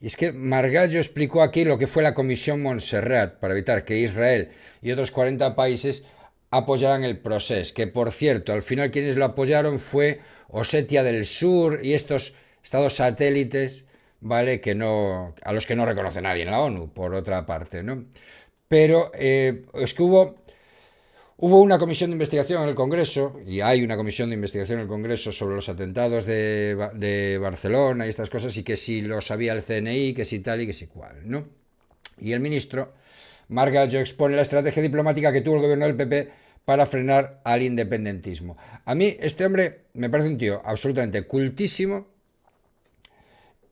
Y es que Margallo explicó aquí lo que fue la Comisión Montserrat para evitar que Israel y otros 40 países apoyaran el proceso. Que por cierto, al final quienes lo apoyaron fue Osetia del Sur y estos estados satélites, ¿vale? Que no, a los que no reconoce nadie en la ONU, por otra parte, ¿no? Pero es que hubo una comisión de investigación en el Congreso, y hay una comisión de investigación en el Congreso sobre los atentados de Barcelona y estas cosas, y que si lo sabía el CNI, que si tal y que si cual, ¿no? Y el ministro Margallo expone la estrategia diplomática que tuvo el gobierno del PP para frenar al independentismo. A mí este hombre me parece un tío absolutamente cultísimo,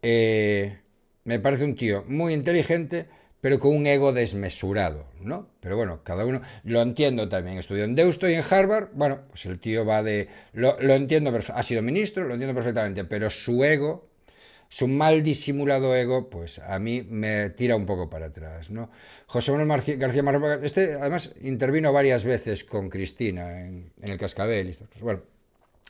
me parece un tío muy inteligente, pero con un ego desmesurado, ¿no? Pero bueno, cada uno lo entiendo también. Estudió en Deusto y en Harvard. Bueno, pues el tío va de. Lo entiendo, ha sido ministro, lo entiendo perfectamente, pero su ego, su mal disimulado ego, pues a mí me tira un poco para atrás, ¿no? José Manuel García Margallo, este además intervino varias veces con Cristina en el Cascabel y estas cosas. Bueno,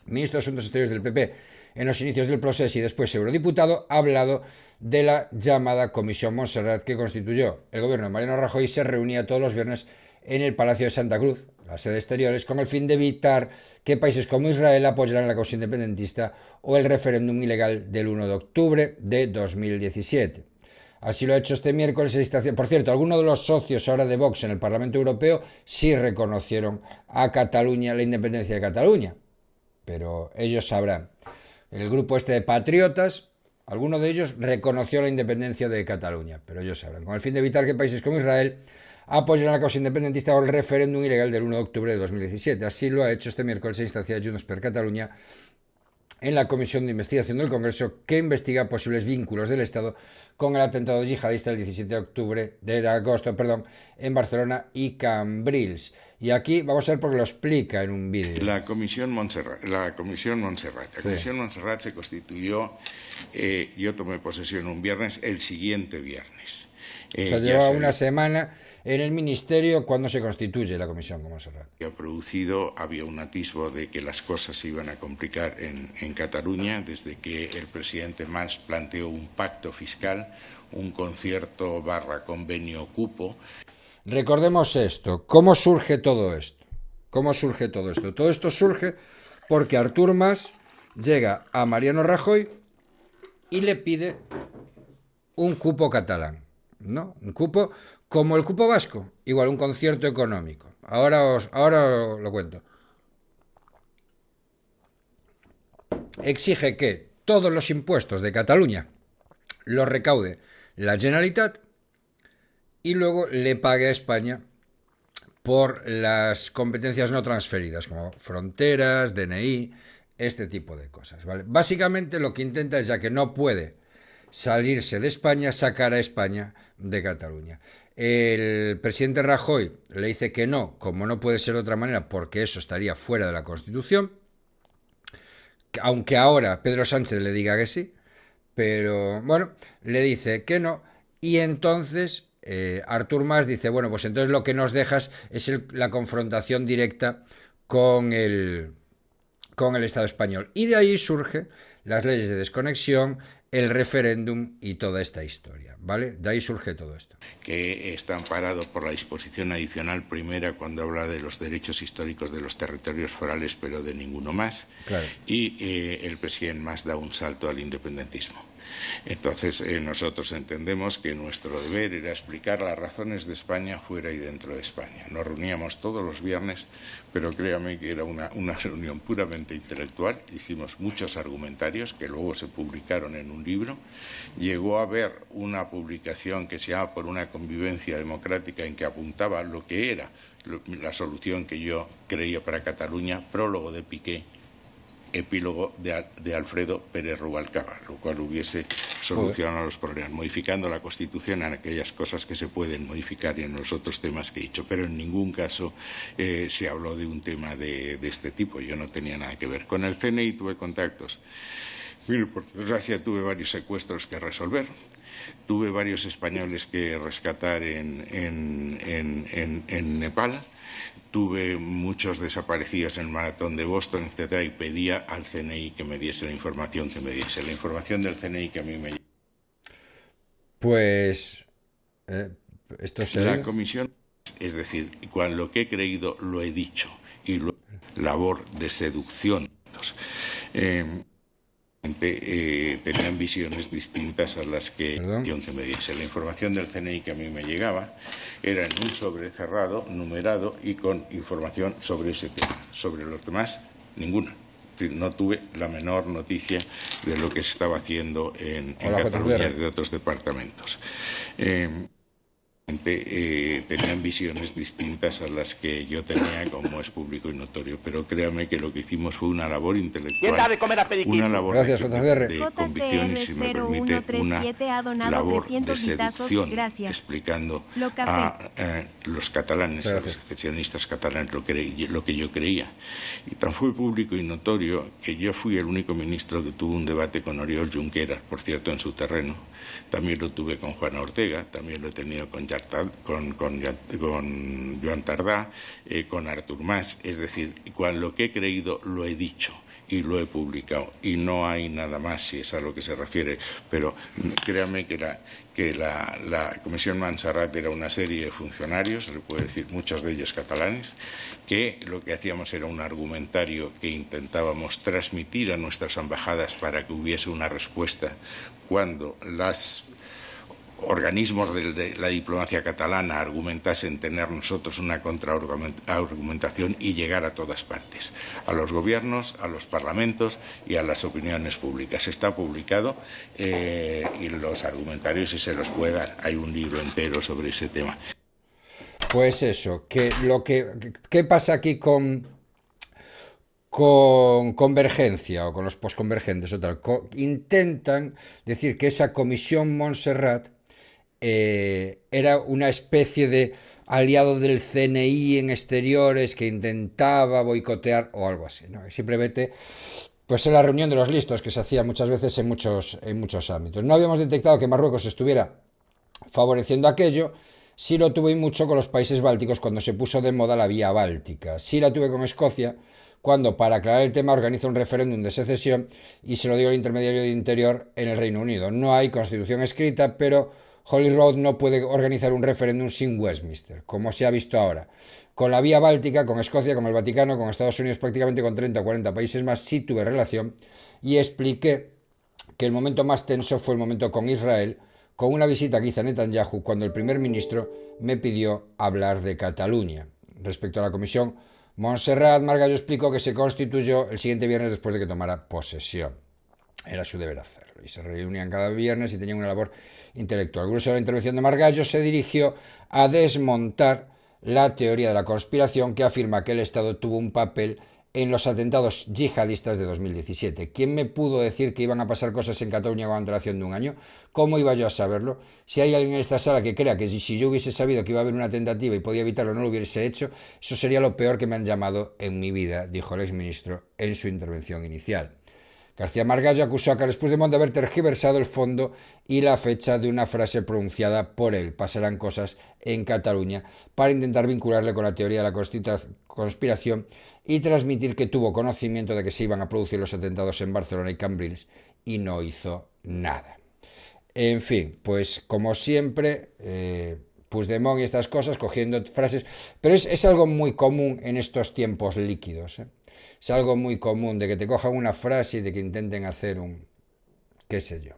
ministro de Asuntos Exteriores del PP en los inicios del proceso y después eurodiputado, ha hablado de la llamada Comisión Montserrat que constituyó el gobierno de Mariano Rajoy y se reunía todos los viernes en el Palacio de Santa Cruz, la sede exteriores, con el fin de evitar que países como Israel apoyaran la causa independentista o el referéndum ilegal del 1 de octubre de 2017. Así lo ha hecho este miércoles. Por cierto, algunos de los socios ahora de Vox en el Parlamento Europeo sí reconocieron a Cataluña, la independencia de Cataluña, pero ellos sabrán. El grupo este de patriotas, alguno de ellos reconoció la independencia de Cataluña, pero ellos sabrán, con el fin de evitar que países como Israel apoyen la causa independentista o el referéndum ilegal del 1 de octubre de 2017. Así lo ha hecho este miércoles a instancia de Junts per Catalunya en la Comisión de Investigación del Congreso que investiga posibles vínculos del Estado con el atentado yihadista del 17 de agosto en Barcelona y Cambrils. Y aquí vamos a ver porque lo explica en un vídeo. La Comisión Montserrat. La Comisión Montserrat se constituyó, yo tomé posesión un viernes, el siguiente viernes. O sea, lleva una semana en el ministerio cuando se constituye la Comisión Montserrat. Había un atisbo de que las cosas se iban a complicar en Cataluña desde que el presidente Mas planteó un pacto fiscal, un concierto / convenio cupo. Recordemos esto. ¿Cómo surge todo esto? ¿Cómo surge todo esto? Todo esto surge porque Artur Mas llega a Mariano Rajoy y le pide un cupo catalán, ¿no? Un cupo como el cupo vasco, igual un concierto económico. Ahora os lo cuento. Exige que todos los impuestos de Cataluña los recaude la Generalitat y luego le pague a España por las competencias no transferidas, como fronteras, DNI, este tipo de cosas, ¿vale? Básicamente lo que intenta es, ya que no puede salirse de España, sacar a España de Cataluña. El presidente Rajoy le dice que no, como no puede ser de otra manera, porque eso estaría fuera de la Constitución, aunque ahora Pedro Sánchez le diga que sí, pero bueno, le dice que no, y entonces Artur Mas dice, bueno, pues entonces lo que nos dejas es la confrontación directa con el Estado español. Y de ahí surgen las leyes de desconexión, el referéndum y toda esta historia, ¿vale? De ahí surge todo esto. Que está amparado por la disposición adicional primera cuando habla de los derechos históricos de los territorios forales, pero de ninguno más. Claro. Y el presidente Mas da un salto al independentismo. Entonces nosotros entendemos que nuestro deber era explicar las razones de España fuera y dentro de España. Nos reuníamos todos los viernes, pero créame que era una reunión puramente intelectual. Hicimos muchos argumentarios que luego se publicaron en un libro. Llegó a haber una publicación que se llama Por una convivencia democrática, en que apuntaba lo que era la solución que yo creía para Cataluña, prólogo de Piqué, epílogo de Alfredo Pérez Rubalcaba, lo cual hubiese solucionado los problemas, modificando la Constitución en aquellas cosas que se pueden modificar y en los otros temas que he dicho, pero en ningún caso se habló de un tema de este tipo. Yo no tenía nada que ver. Con el CNI tuve contactos. Mire, por desgracia tuve varios secuestros que resolver. Tuve varios españoles que rescatar en Nepal. Tuve muchos desaparecidos en el maratón de Boston, etcétera, y pedía al CNI que me diese la información que me diese. La información del CNI que a mí me... Pues eh, esto La se... comisión, es decir, con lo que he creído lo he dicho, y labor de seducción. Tenían visiones distintas a las que Perdón. yo que me diese. La información del CNI que a mí me llegaba era en un sobre cerrado, numerado y con información sobre ese tema. Sobre los demás, ninguna. Es decir, no tuve la menor noticia de lo que se estaba haciendo en Cataluña de otros departamentos. Tenían visiones distintas a las que yo tenía, como es público y notorio, pero créame que lo que hicimos fue una labor intelectual, una labor de convicción y, si me permite, una labor de seducción, explicando a los catalanes, a los secesionistas catalanes, lo que yo creía. Y tan fue público y notorio que yo fui el único ministro que tuvo un debate con Oriol Junqueras, por cierto, en su terreno. También lo tuve con Juana Ortega, también lo he tenido con Joan Tardá, con Artur Mas. Es decir, con lo que he creído lo he dicho y lo he publicado, y no hay nada más, si es a lo que se refiere. Pero créame que la Comisión Montserrat era una serie de funcionarios, se le puede decir muchos de ellos catalanes, que lo que hacíamos era un argumentario que intentábamos transmitir a nuestras embajadas para que hubiese una respuesta cuando los organismos de la diplomacia catalana argumentasen, tener nosotros una contraargumentación y llegar a todas partes, a los gobiernos, a los parlamentos y a las opiniones públicas. Está publicado y los argumentarios, si se los puede dar, hay un libro entero sobre ese tema. Pues eso, ¿qué pasa aquí con Convergencia o con los posconvergentes o tal? Intentan decir que esa comisión Montserrat era una especie de aliado del CNI en exteriores que intentaba boicotear o algo así, ¿no? Simplemente, pues en la reunión de los listos que se hacía muchas veces en muchos ámbitos. No habíamos detectado que Marruecos estuviera favoreciendo aquello. Sí lo tuve mucho con los países bálticos cuando se puso de moda la vía báltica. Sí la tuve con Escocia cuando, para aclarar el tema, organiza un referéndum de secesión y se lo dio al intermediario de Interior en el Reino Unido. No hay constitución escrita, pero Holyrood no puede organizar un referéndum sin Westminster, como se ha visto ahora. Con la vía báltica, con Escocia, con el Vaticano, con Estados Unidos, prácticamente con 30 o 40 países más, sí tuve relación y expliqué que el momento más tenso fue el momento con Israel, con una visita que hizo a Netanyahu cuando el primer ministro me pidió hablar de Cataluña. Respecto a la comisión Montserrat, Margallo explicó que se constituyó el siguiente viernes después de que tomara posesión. Era su deber hacerlo. Y se reunían cada viernes y tenían una labor intelectual. El grueso de la intervención de Margallo se dirigió a desmontar la teoría de la conspiración que afirma que el Estado tuvo un papel en los atentados yihadistas de 2017. ¿Quién me pudo decir que iban a pasar cosas en Cataluña con antelación de un año? ¿Cómo iba yo a saberlo? Si hay alguien en esta sala que crea que si yo hubiese sabido que iba a haber una tentativa y podía evitarlo, no lo hubiese hecho, eso sería lo peor que me han llamado en mi vida, dijo el exministro en su intervención inicial. García Margallo acusó a Carles Puigdemont de haber tergiversado el fondo y la fecha de una frase pronunciada por él, pasarán cosas en Cataluña, para intentar vincularle con la teoría de la conspiración y transmitir que tuvo conocimiento de que se iban a producir los atentados en Barcelona y Cambrils y no hizo nada. En fin, pues como siempre, Puigdemont y estas cosas cogiendo frases, pero es algo muy común en estos tiempos líquidos, ¿eh? Es algo muy común de que te cojan una frase y de que intenten hacer un, qué sé yo.